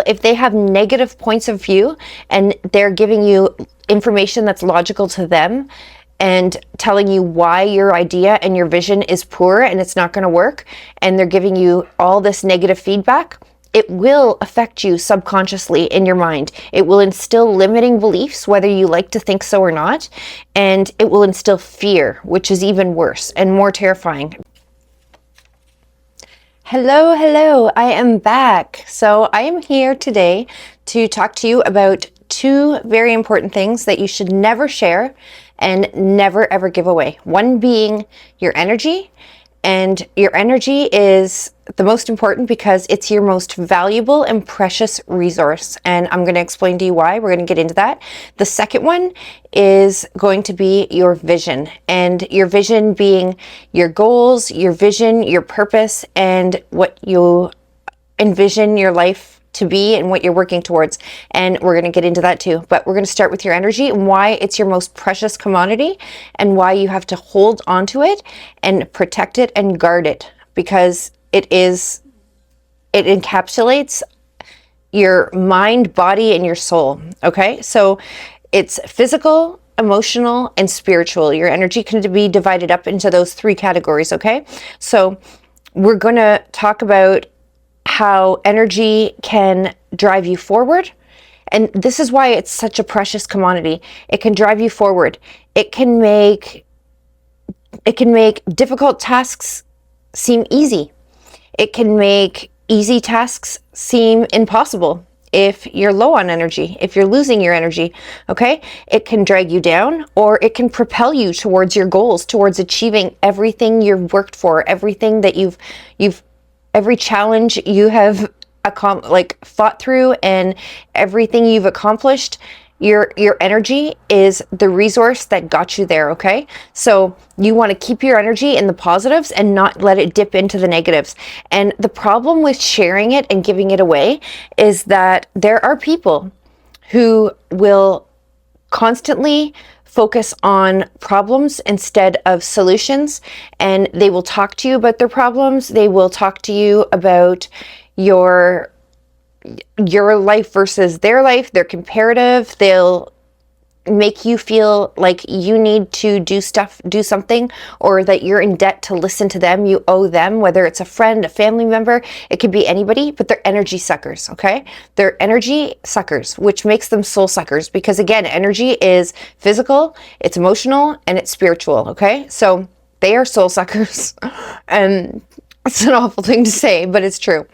if they have negative points of view and they're giving you information that's logical to them and telling you why your idea and your vision is poor and it's not going to work, and they're giving you all this negative feedback, it will affect you subconsciously in your mind. It will instill limiting beliefs, whether you like to think so or not, and it will instill fear, which is even worse and more terrifying. Hello, I am back. So I am here today to talk to you about two very important things that you should never share and never ever give away. One being your energy, and your energy is the most important because it's your most valuable and precious resource. And I'm going to explain to you why. We're going to get into that. The second one is going to be your vision, and your vision being your goals, your vision, your purpose, and what you envision your life to be and what you're working towards. And we're going to get into that too. But we're going to start with your energy and why it's your most precious commodity and why you have to hold on to it and protect it and guard it, because it encapsulates your mind, body, and your soul. Okay. So it's physical, emotional, and spiritual. Your energy can be divided up into those three categories. Okay. So we're going to talk about how energy can drive you forward. And this is why it's such a precious commodity. It can drive you forward. It can make difficult tasks seem easy. It can make easy tasks seem impossible if you're low on energy, if you're losing your energy. Okay? It can drag you down, or it can propel you towards your goals, towards achieving everything you've worked for, everything that every challenge you have fought through, and everything you've accomplished. Your energy is the resource that got you there. Okay. So you want to keep your energy in the positives and not let it dip into the negatives. And the problem with sharing it and giving it away is that there are people who will constantly focus on problems instead of solutions, and they will talk to you about their problems. They will talk to you about your life versus their life. They're comparative. They'll make you feel like you need to do something, or that you're in debt to listen to them. You owe them, whether it's a friend, a family member, it could be anybody, but they're energy suckers. Okay. They're energy suckers, which makes them soul suckers, because again, energy is physical, it's emotional, and it's spiritual. Okay. So they are soul suckers. And it's an awful thing to say, but it's true.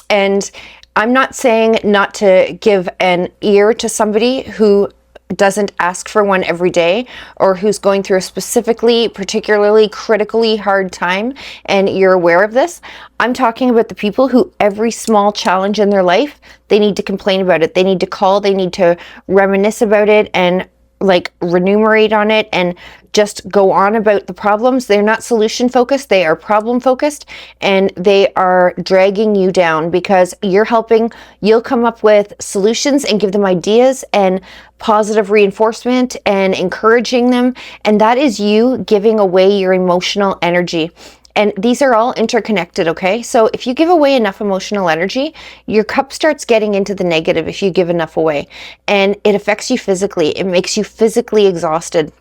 And I'm not saying not to give an ear to somebody who doesn't ask for one every day, or who's going through a particularly critically hard time, and you're aware of this. I'm talking about the people who every small challenge in their life, they need to complain about it. They need to call, they need to reminisce about it and remunerate on it and just go on about the problems. They're not solution focused, they are problem focused, and they are dragging you down, because you'll come up with solutions and give them ideas and positive reinforcement and encouraging them. And that is you giving away your emotional energy. And these are all interconnected, okay? So if you give away enough emotional energy, your cup starts getting into the negative if you give enough away. And it affects you physically. It makes you physically exhausted.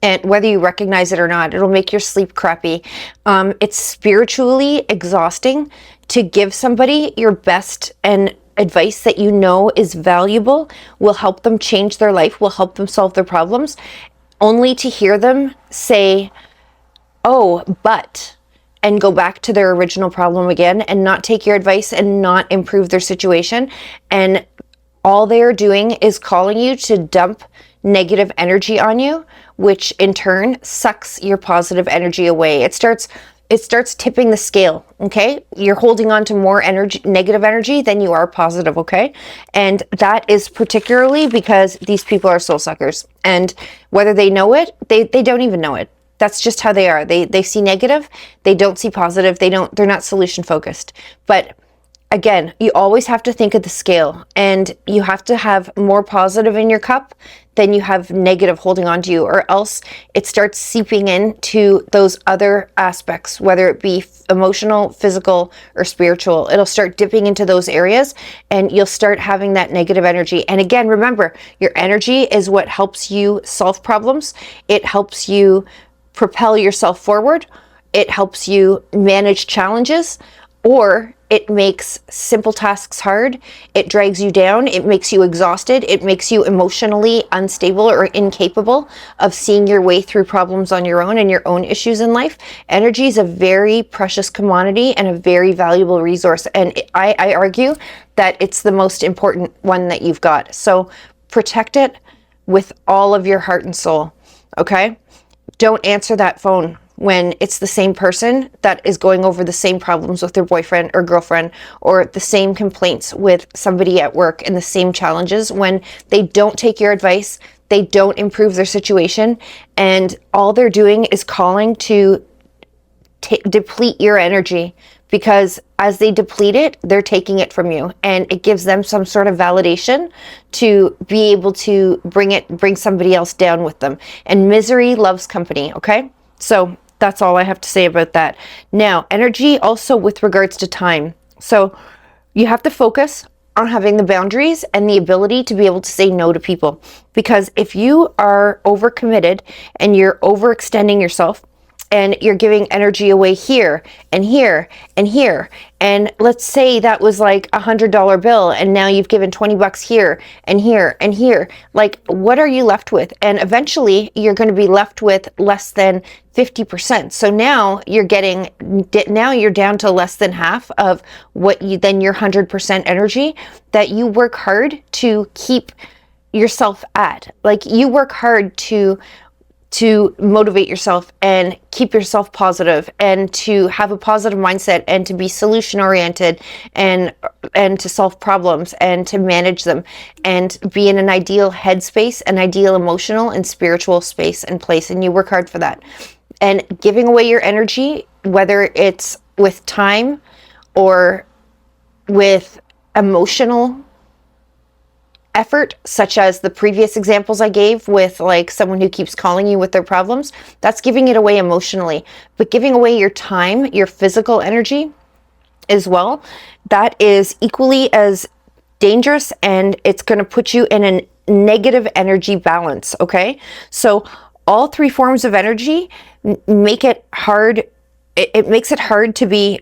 And whether you recognize it or not, it'll make your sleep crappy. It's spiritually exhausting to give somebody your best and advice that you know is valuable, will help them change their life, will help them solve their problems, only to hear them say, oh, but, and go back to their original problem again and not take your advice and not improve their situation. And all they're doing is calling you to dump negative energy on you, which in turn sucks your positive energy away. It starts tipping the scale. Okay. You're holding on to more negative energy than you are positive. Okay. And that is particularly because these people are soul suckers, and whether they know it, they don't even know it. That's just how they are. They see negative. They don't see positive. They're not solution focused. But again, you always have to think of the scale, and you have to have more positive in your cup than you have negative holding on to you, or else it starts seeping into those other aspects, whether it be emotional, physical, or spiritual. It'll start dipping into those areas, and you'll start having that negative energy. And again, remember, your energy is what helps you solve problems. It helps you propel yourself forward. It helps you manage challenges, or it makes simple tasks hard. It drags you down. It makes you exhausted. It makes you emotionally unstable or incapable of seeing your way through problems on your own and your own issues in life. Energy is a very precious commodity and a very valuable resource. And I argue that it's the most important one that you've got. So protect it with all of your heart and soul, okay? Don't answer that phone when it's the same person that is going over the same problems with their boyfriend or girlfriend, or the same complaints with somebody at work and the same challenges, when they don't take your advice, they don't improve their situation, and all they're doing is calling to deplete your energy, because as they deplete it, they're taking it from you, and it gives them some sort of validation to be able to bring somebody else down with them. And misery loves company, okay? So that's all I have to say about that. Now, energy also with regards to time. So you have to focus on having the boundaries and the ability to be able to say no to people. Because if you are overcommitted and you're overextending yourself, and you're giving energy away here and here and here, and let's say that was like $100 bill, and now you've given 20 bucks here and here and here, like, what are you left with? And eventually you're going to be left with less than 50%. So now you're down to less than half of what your 100% energy that you work hard to keep yourself at. Like, you work hard to motivate yourself and keep yourself positive, and to have a positive mindset, and to be solution oriented, and to solve problems and to manage them, and be in an ideal headspace, an ideal emotional and spiritual space and place. And you work hard for that. And giving away your energy, whether it's with time or with emotional effort, such as the previous examples I gave with like someone who keeps calling you with their problems, that's giving it away emotionally. But giving away your time, your physical energy as well, that is equally as dangerous, and it's going to put you in a negative energy balance, okay? So all three forms of energy make it hard. It makes it hard to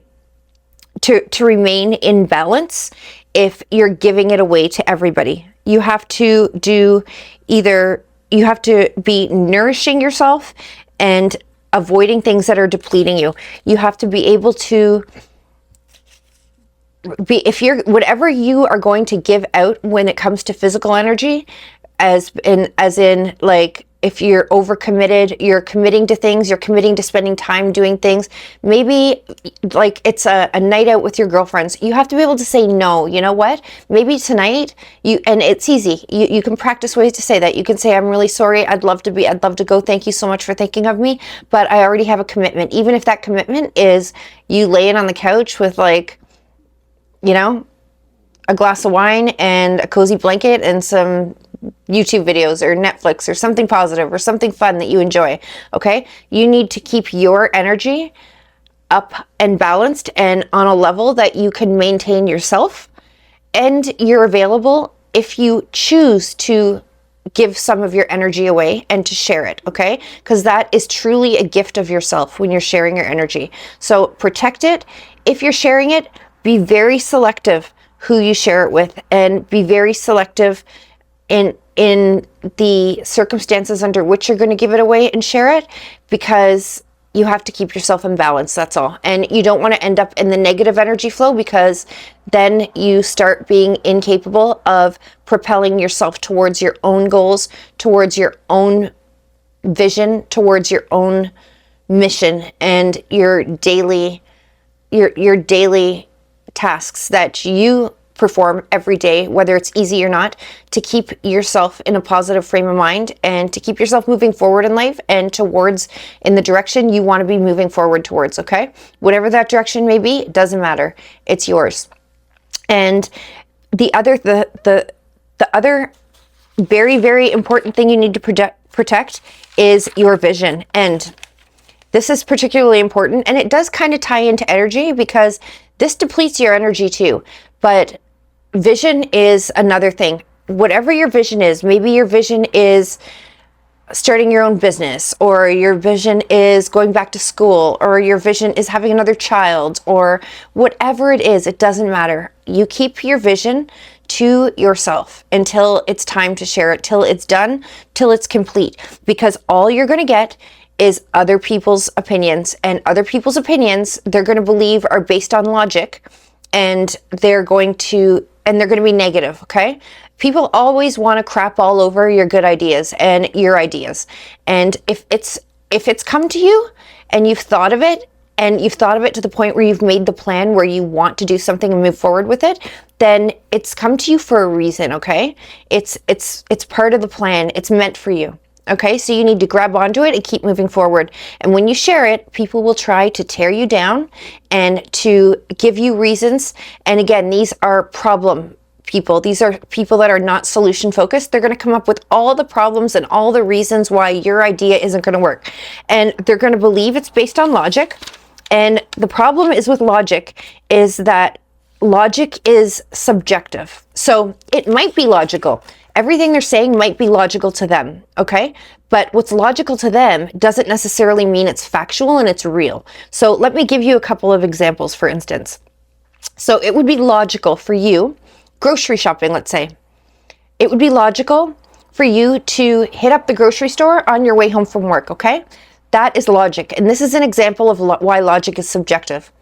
remain in balance if you're giving it away to everybody. You have to you have to be nourishing yourself and avoiding things that are depleting you. You have to be able to whatever you are going to give out when it comes to physical energy, as in like, if you're overcommitted, you're committing to things, you're committing to spending time doing things. Maybe like it's a night out with your girlfriends. You have to be able to say no. You know what? Maybe tonight and it's easy. You can practice ways to say that. You can say, I'm really sorry. I'd love to go. Thank you so much for thinking of me, but I already have a commitment. Even if that commitment is you laying on the couch with, like, you know, a glass of wine and a cozy blanket and some YouTube videos or Netflix or something positive or something fun that you enjoy, okay? You need to keep your energy up and balanced and on a level that you can maintain yourself, and you're available if you choose to give some of your energy away and to share it, okay? Because that is truly a gift of yourself when you're sharing your energy. So protect it. If you're sharing it, be very selective who you share it with, and be very selective in the circumstances under which you're going to give it away and share it, because you have to keep yourself in balance, that's all. And you don't want to end up in the negative energy flow, because then you start being incapable of propelling yourself towards your own goals, towards your own vision, towards your own mission, and your daily tasks that you perform every day, whether it's easy or not, to keep yourself in a positive frame of mind and to keep yourself moving forward in life and in the direction you want to be moving forward towards, okay? Whatever that direction may be, it doesn't matter. It's yours. And the other very, very important thing you need to protect is your vision. And this is particularly important, and it does kind of tie into energy because this depletes your energy too. But vision is another thing. Whatever your vision is, maybe your vision is starting your own business, or your vision is going back to school, or your vision is having another child, or whatever it is, it doesn't matter. You keep your vision to yourself until it's time to share it, till it's done, till it's complete, because all you're going to get is other people's opinions, and other people's opinions they're going to believe are based on logic, and they're going to be negative. Okay, people always want to crap all over your good ideas and your ideas, and if it's come to you and you've thought of it, and you've thought of it to the point where you've made the plan where you want to do something and move forward with it, then it's come to you for a reason. Okay, it's part of the plan. It's meant for you. Okay, so you need to grab onto it and keep moving forward. And when you share it, people will try to tear you down and to give you reasons. And again, these are problem people. These are people that are not solution focused. They're going to come up with all the problems and all the reasons why your idea isn't going to work. And they're going to believe it's based on logic. And the problem is with logic is that logic is subjective. So it might be logical. Everything they're saying might be logical to them, okay? But what's logical to them doesn't necessarily mean it's factual and it's real. So let me give you a couple of examples, for instance. So it would be logical for you, grocery shopping, let's say. It would be logical for you to hit up the grocery store on your way home from work, okay? That is logic. And this is an example of why logic is subjective.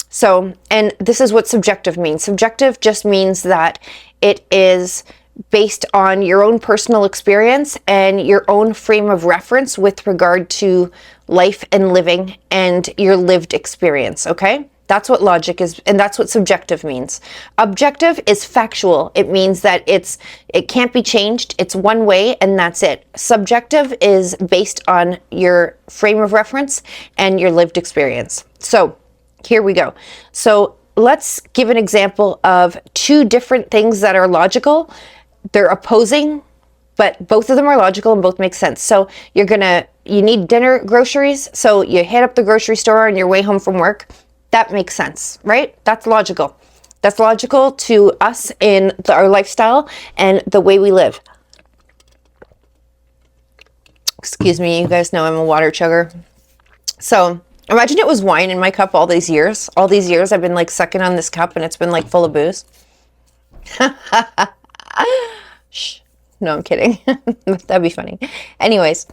So, and this is what subjective means. Subjective just means that it is based on your own personal experience and your own frame of reference with regard to life and living and your lived experience, okay? That's what logic is, and that's what subjective means. Objective is factual. It means that it can't be changed. It's one way and that's it. Subjective is based on your frame of reference and your lived experience. So here we go. So let's give an example of two different things that are logical. They're opposing, but both of them are logical and both make sense. So you need dinner groceries. So you hit up the grocery store on your way home from work. That makes sense, right? That's logical. That's logical to us in our lifestyle and the way we live. Excuse me, you guys know I'm a water chugger. So imagine it was wine in my cup all these years. All these years I've been like sucking on this cup and it's been like full of booze. Shh. No, I'm kidding. That'd be funny. Anyways,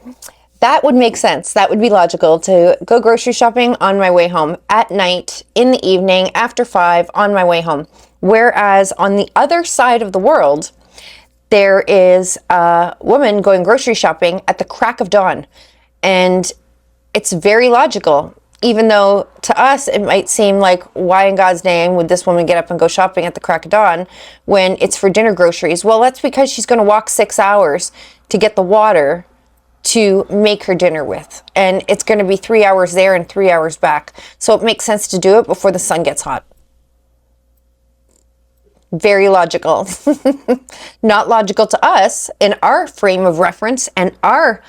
that would make sense. That would be logical to go grocery shopping on my way home at night, in the evening, after 5 on my way home. Whereas on the other side of the world, there is a woman going grocery shopping at the crack of dawn. And it's very logical, even though to us it might seem like, why in God's name would this woman get up and go shopping at the crack of dawn when it's for dinner groceries? Well, that's because she's going to walk 6 hours to get the water to make her dinner with. And it's going to be 3 hours there and 3 hours back. So it makes sense to do it before the sun gets hot. Very logical. Not logical to us in our frame of reference and our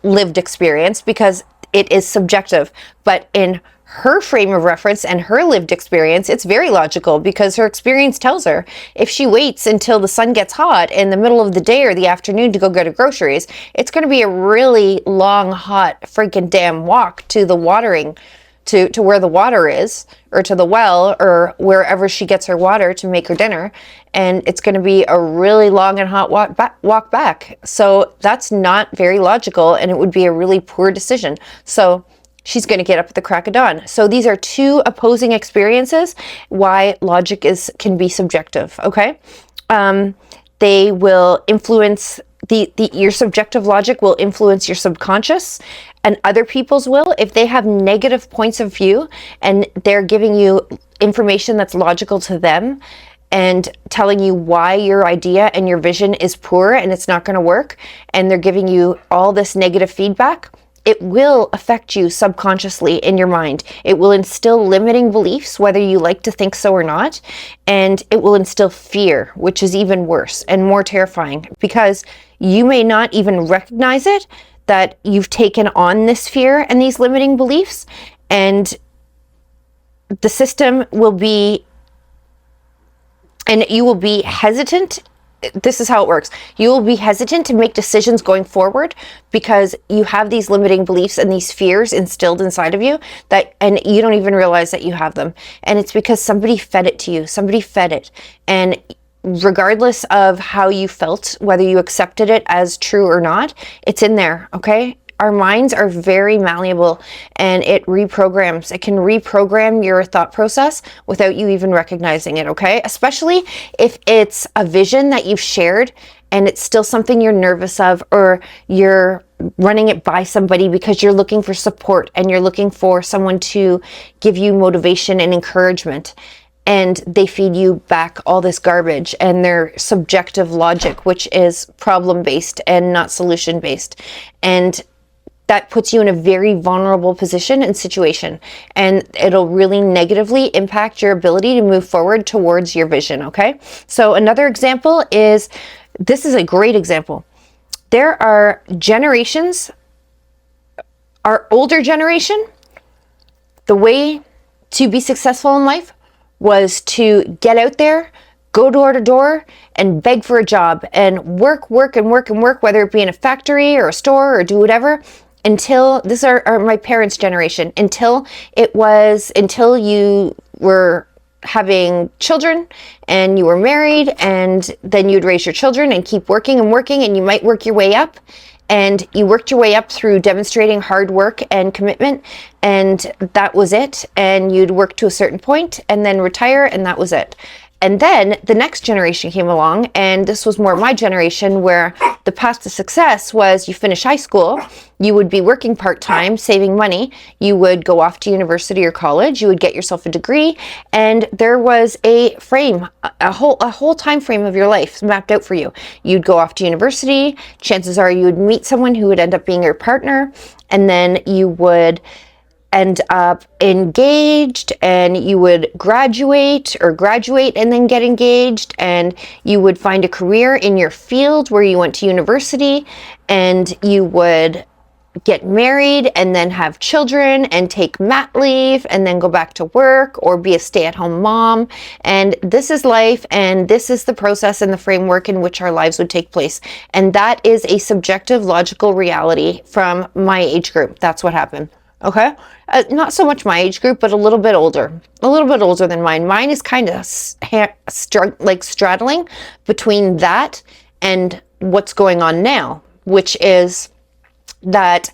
lived experience because it is subjective. But in her frame of reference and her lived experience, it's very logical because her experience tells her if she waits until the sun gets hot in the middle of the day or the afternoon to go get her groceries, it's going to be a really long, hot, freaking damn walk to the watering, to where the water is, or to the well, or wherever she gets her water to make her dinner. And it's going to be a really long and hot walk back. So that's not very logical, and it would be a really poor decision. So she's going to get up at the crack of dawn. So these are two opposing experiences why logic can be subjective, okay? They will influence, your subjective logic will influence your subconscious, and other people's will. If they have negative points of view and they're giving you information that's logical to them and telling you why your idea and your vision is poor and it's not going to work, and they're giving you all this negative feedback, it will affect you subconsciously in your mind. It will instill limiting beliefs, whether you like to think so or not. And it will instill fear, which is even worse and more terrifying, because you may not even recognize it, that you've taken on this fear and these limiting beliefs. And the system will be, and you will be hesitant. This is how it works. You will be hesitant to make decisions going forward because you have these limiting beliefs and these fears instilled inside of you, that, and you don't even realize that you have them. And it's because somebody fed it to you. Somebody fed it. And regardless of how you felt, whether you accepted it as true or not, it's in there, okay? Our minds are very malleable, and it reprograms. It can reprogram your thought process without you even recognizing it, okay? Especially if it's a vision that you've shared and it's still something you're nervous of, or you're running it by somebody because you're looking for support and you're looking for someone to give you motivation and encouragement. And they feed you back all this garbage and their subjective logic, which is problem-based and not solution-based. And that puts you in a very vulnerable position and situation, and it'll really negatively impact your ability to move forward towards your vision, okay? So another example is, this is a great example. There are generations, our older generation, the way to be successful in life was to get out there, go door to door, and beg for a job, and work, whether it be in a factory or a store or do whatever, until, this are my parents' generation, until you were having children and you were married, and then you'd raise your children and keep working, and you might work your way up. And you worked your way up through demonstrating hard work and commitment, and that was it. And you'd work to a certain point and then retire, and that was it. And then the next generation came along, and this was more my generation, where the path to success was you finish high school, you would be working part-time, saving money, you would go off to university or college, you would get yourself a degree, and there was a frame, a whole time frame of your life mapped out for you. You'd go off to university, chances are you would meet someone who would end up being your partner, and then you would end up engaged, and you would graduate and then get engaged, and you would find a career in your field where you went to university, and you would get married and then have children and take mat leave and then go back to work or be a stay-at-home mom. And this is life, and this is the process and the framework in which our lives would take place. And that is a subjective, logical reality from my age group. That's what happened. Okay? Not so much my age group, but a little bit older than mine. Mine is kind of straddling between that and what's going on now, which is that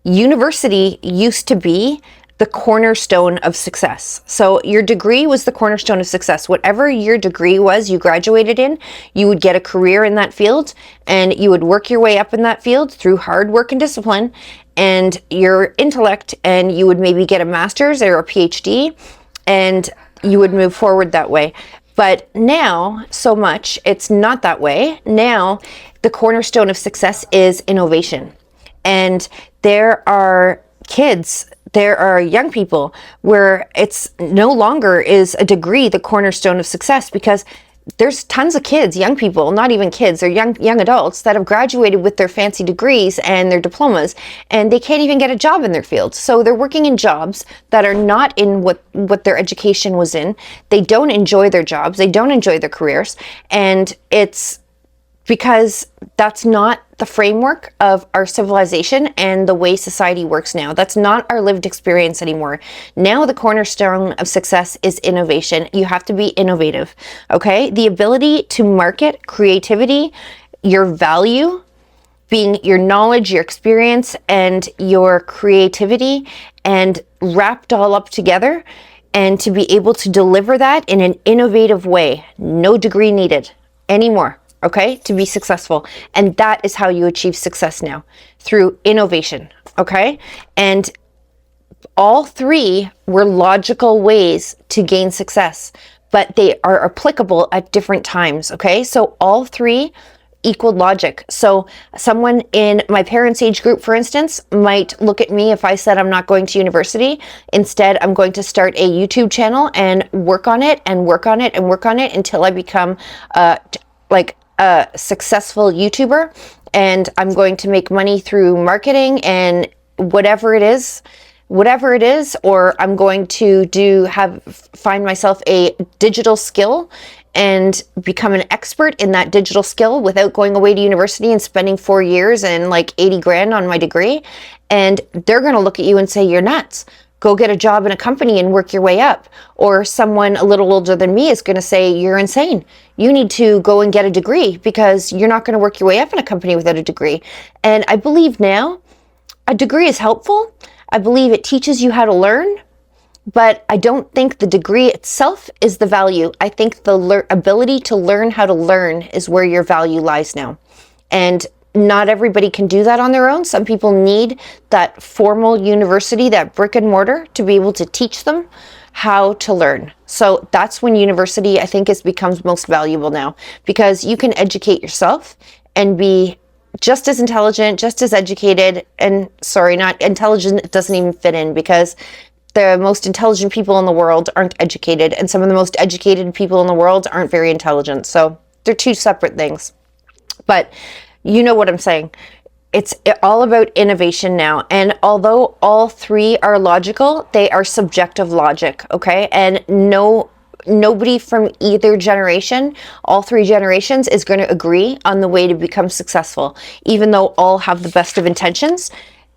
university used to be the cornerstone of success. So your degree was the cornerstone of success. Whatever your degree was, you graduated in, you would get a career in that field, and you would work your way up in that field through hard work and discipline and your intellect, and you would maybe get a master's or a PhD, and you would move forward that way. But now, so much, it's not that way. Now, the cornerstone of success is innovation. And there are kids, there are young people where it's no longer is a degree the cornerstone of success, because there's tons of kids, young people, not even kids, they're young adults that have graduated with their fancy degrees and their diplomas, and they can't even get a job in their field. So they're working in jobs that are not in what their education was in. They don't enjoy their jobs, they don't enjoy their careers, and it's because that's not the framework of our civilization and the way society works now. That's not our lived experience anymore. Now the cornerstone of success is innovation. You have to be innovative, okay? The ability to market creativity, your value, being your knowledge, your experience, and your creativity, and wrapped all up together, and to be able to deliver that in an innovative way. No degree needed anymore. Okay, to be successful. And that is how you achieve success now, through innovation. Okay, and all three were logical ways to gain success, but they are applicable at different times. Okay, so all three equal logic. So someone in my parents' age group, for instance, might look at me if I said I'm not going to university. Instead, I'm going to start a YouTube channel and work on it and work on it and work on it until I become like a successful YouTuber. And I'm going to make money through marketing and whatever it is, or I'm going to find myself a digital skill and become an expert in that digital skill without going away to university and spending 4 years and like 80 grand on my degree. And they're going to look at you and say, you're nuts. Go get a job in a company and work your way up. Or someone a little older than me is going to say, you're insane. You need to go and get a degree because you're not going to work your way up in a company without a degree. And I believe now a degree is helpful. I believe it teaches you how to learn, but I don't think the degree itself is the value. I think the ability to learn how to learn is where your value lies now. And not everybody can do that on their own. Some people need that formal university, that brick and mortar, to be able to teach them how to learn. So that's when university, I think, becomes most valuable now, because you can educate yourself and be just as intelligent, just as educated, and sorry, not intelligent, it doesn't even fit in, because the most intelligent people in the world aren't educated, and some of the most educated people in the world aren't very intelligent. So they're two separate things. But you know what I'm saying. It's all about innovation now. And although all three are logical, they are subjective logic, okay? And nobody from either generation, all three generations, is going to agree on the way to become successful. Even though all have the best of intentions,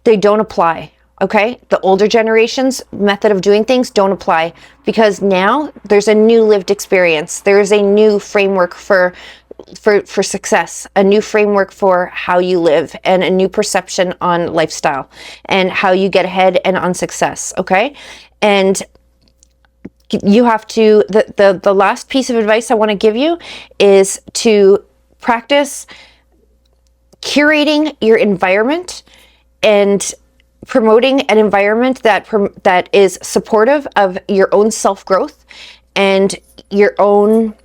they don't apply. Okay, the older generation's method of doing things don't apply, because now there's a new lived experience. There's a new framework for success, a new framework for how you live, and a new perception on lifestyle and how you get ahead and on success. Okay, and you have to, the last piece of advice I want to give you is to practice curating your environment and promoting an environment that is supportive of your own self-growth and your own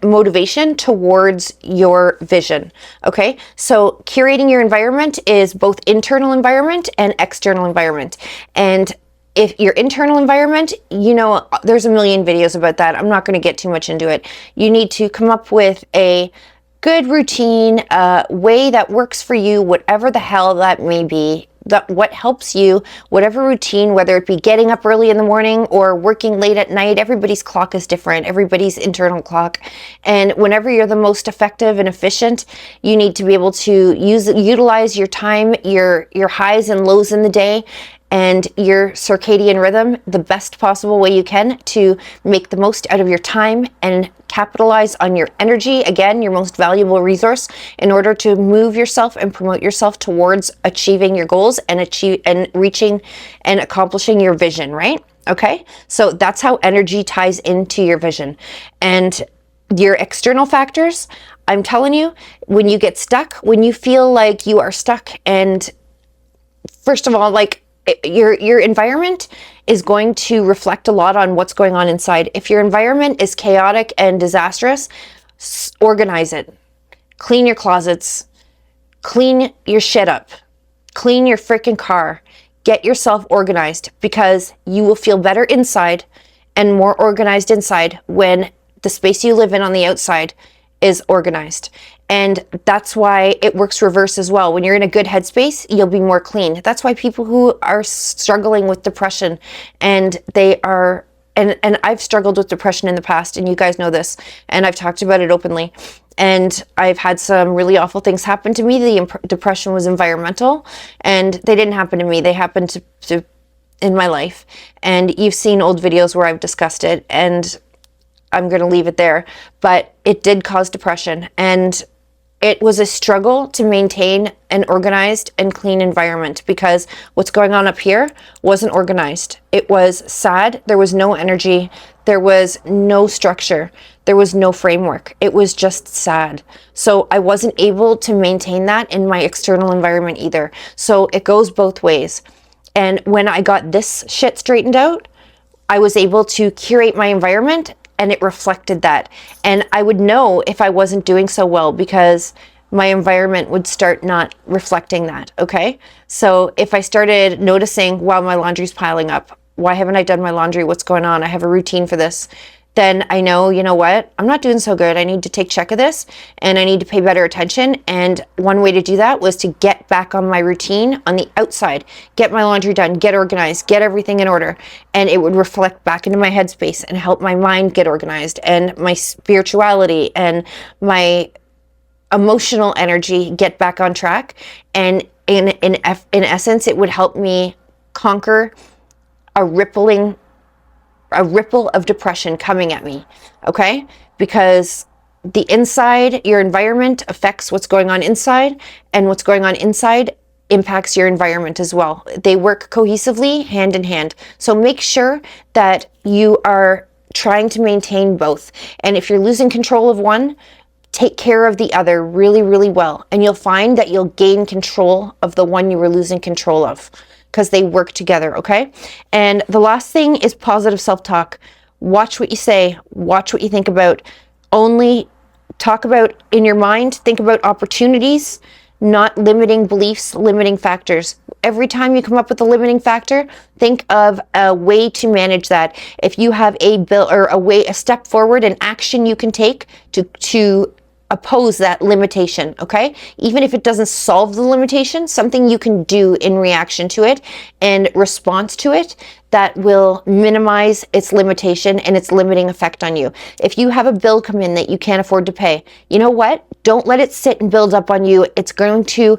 motivation towards your vision. Okay, so curating your environment is both internal environment and external environment. And if your internal environment, you know, there's a million videos about that. I'm not going to get too much into it. You need to come up with a good routine, way that works for you, whatever the hell that may be, what helps you, whatever routine, whether it be getting up early in the morning or working late at night. Everybody's clock is different, everybody's internal clock. And whenever you're the most effective and efficient, you need to be able to utilize your time, your highs and lows in the day, and your circadian rhythm the best possible way you can to make the most out of your time and capitalize on your energy, again, your most valuable resource, in order to move yourself and promote yourself towards achieving your goals and reaching and accomplishing your vision, right? Okay, so that's how energy ties into your vision. And your external factors, I'm telling you, when you get stuck, when you feel like you are stuck, and first of all, like, your environment is going to reflect a lot on what's going on inside. If your environment is chaotic and disastrous, organize it. Clean your closets. Clean your shit up. Clean your freaking car. Get yourself organized, because you will feel better inside and more organized inside when the space you live in on the outside is organized. And that's why it works reverse as well. When you're in a good headspace, you'll be more clean. That's why people who are struggling with depression, and I've struggled with depression in the past, and you guys know this, and I've talked about it openly. And I've had some really awful things happen to me. The depression was environmental, and they didn't happen to me. They happened to in my life. And you've seen old videos where I've discussed it, and I'm going to leave it there. But it did cause depression, and it was a struggle to maintain an organized and clean environment, because what's going on up here wasn't organized. It was sad. There was no energy. There was no structure. There was no framework. It was just sad. So I wasn't able to maintain that in my external environment either. So it goes both ways. And when I got this shit straightened out, I was able to curate my environment and it reflected that. And I would know if I wasn't doing so well because my environment would start not reflecting that, okay? So if I started noticing, wow, my laundry's piling up. Why haven't I done my laundry? What's going on? I have a routine for this. Then I know, you know what? I'm not doing so good. I need to take check of this and I need to pay better attention. And one way to do that was to get back on my routine on the outside, get my laundry done, get organized, get everything in order. And it would reflect back into my headspace and help my mind get organized and my spirituality and my emotional energy get back on track. And in essence, it would help me conquer a ripple of depression coming at me, okay? Because the inside, your environment affects what's going on inside, and what's going on inside impacts your environment as well. They work cohesively, hand in hand. So make sure that you are trying to maintain both. And if you're losing control of one, take care of the other really, really well. And you'll find that you'll gain control of the one you were losing control of, because they work together, okay? And the last thing is positive self-talk. Watch what you say, watch what you think about. Only talk about in your mind, think about opportunities, not limiting beliefs, limiting factors. Every time you come up with a limiting factor, think of a way to manage that. If you have a bill or a step forward, an action you can take to oppose that limitation, okay? Even if it doesn't solve the limitation, something you can do in reaction to it and response to it that will minimize its limitation and its limiting effect on you. If you have a bill come in that you can't afford to pay, you know what? Don't let it sit and build up on you. It's going to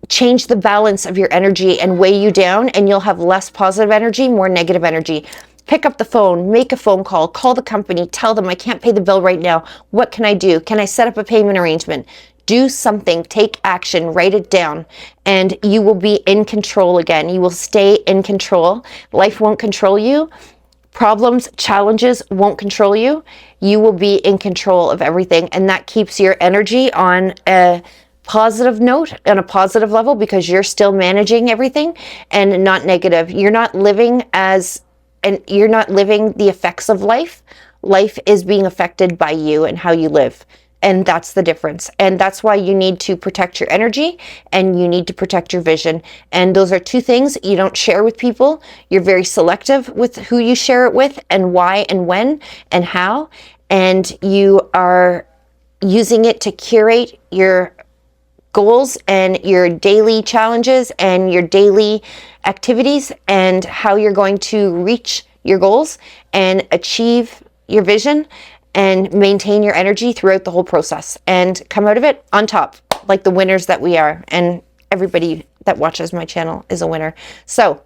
change the balance of your energy and weigh you down, and you'll have less positive energy, more negative energy. Pick up the phone, make a phone call, call the company, tell them I can't pay the bill right now. What can I do? Can I set up a payment arrangement? Do something, take action, write it down, and you will be in control again. You will stay in control. Life won't control you. Problems, challenges won't control you. You will be in control of everything, and that keeps your energy on a positive note, on a positive level, because you're still managing everything and not negative. You're not living the effects of life. Life is being affected by you and how you live. And that's the difference. And that's why you need to protect your energy and you need to protect your vision. And those are two things you don't share with people. You're very selective with who you share it with and why and when and how. And you are using it to curate your goals and your daily challenges and your daily activities and how you're going to reach your goals and achieve your vision and maintain your energy throughout the whole process and come out of it on top, like the winners that we are. And everybody that watches my channel is a winner. So,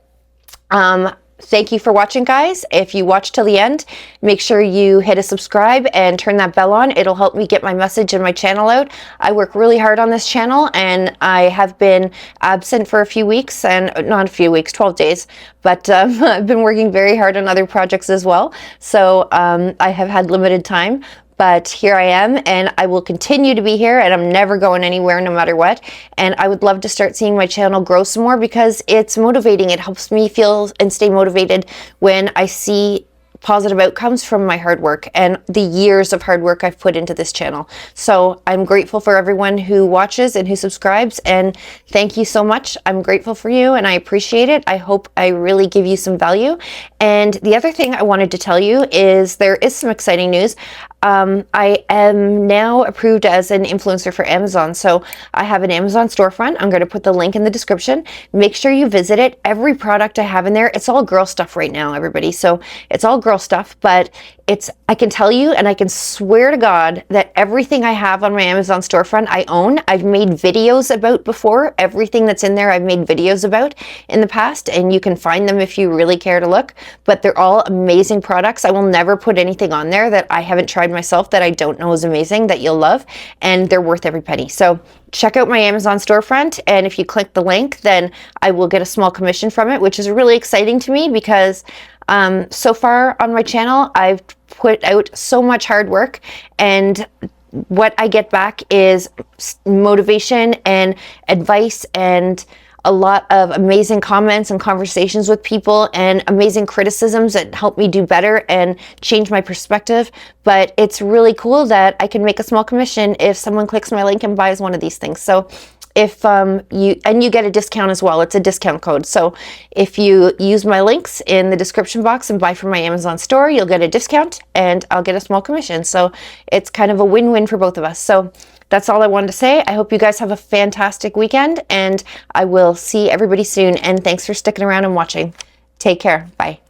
thank you for watching, guys. If you watch till the end, make sure you hit a subscribe and turn that bell on. It'll help me get my message and my channel out. I work really hard on this channel and I have been absent for a few weeks, and not a few weeks, 12 days, but I've been working very hard on other projects as well. So I have had limited time. But here I am, and I will continue to be here, and I'm never going anywhere no matter what. And I would love to start seeing my channel grow some more because it's motivating. It helps me feel and stay motivated when I see positive outcomes from my hard work and the years of hard work I've put into this channel. So I'm grateful for everyone who watches and who subscribes, and thank you so much. I'm grateful for you and I appreciate it. I hope I really give you some value. And the other thing I wanted to tell you is there is some exciting news. I am now approved as an influencer for Amazon. So I have an Amazon storefront. I'm going to put the link in the description. Make sure you visit it. Every product I have in there, it's all girl stuff right now, everybody. So it's all girl stuff, but I can tell you, and I can swear to God that everything I have on my Amazon storefront, I own. I've made videos about before. Everything that's in there, I've made videos about in the past, and you can find them if you really care to look, but they're all amazing products. I will never put anything on there that I haven't tried myself that I don't know is amazing, that you'll love, and they're worth every penny. So check out my Amazon storefront, and if you click the link, then I will get a small commission from it, which is really exciting to me because so far on my channel, I've put out so much hard work, and what I get back is motivation and advice and a lot of amazing comments and conversations with people and amazing criticisms that help me do better and change my perspective. But it's really cool that I can make a small commission if someone clicks my link and buys one of these things. So if you get a discount as well, it's a discount code. So if you use my links in the description box and buy from my Amazon store, you'll get a discount and I'll get a small commission. So it's kind of a win-win for both of us. So that's all I wanted to say. I hope you guys have a fantastic weekend, and I will see everybody soon. And thanks for sticking around and watching. Take care. Bye.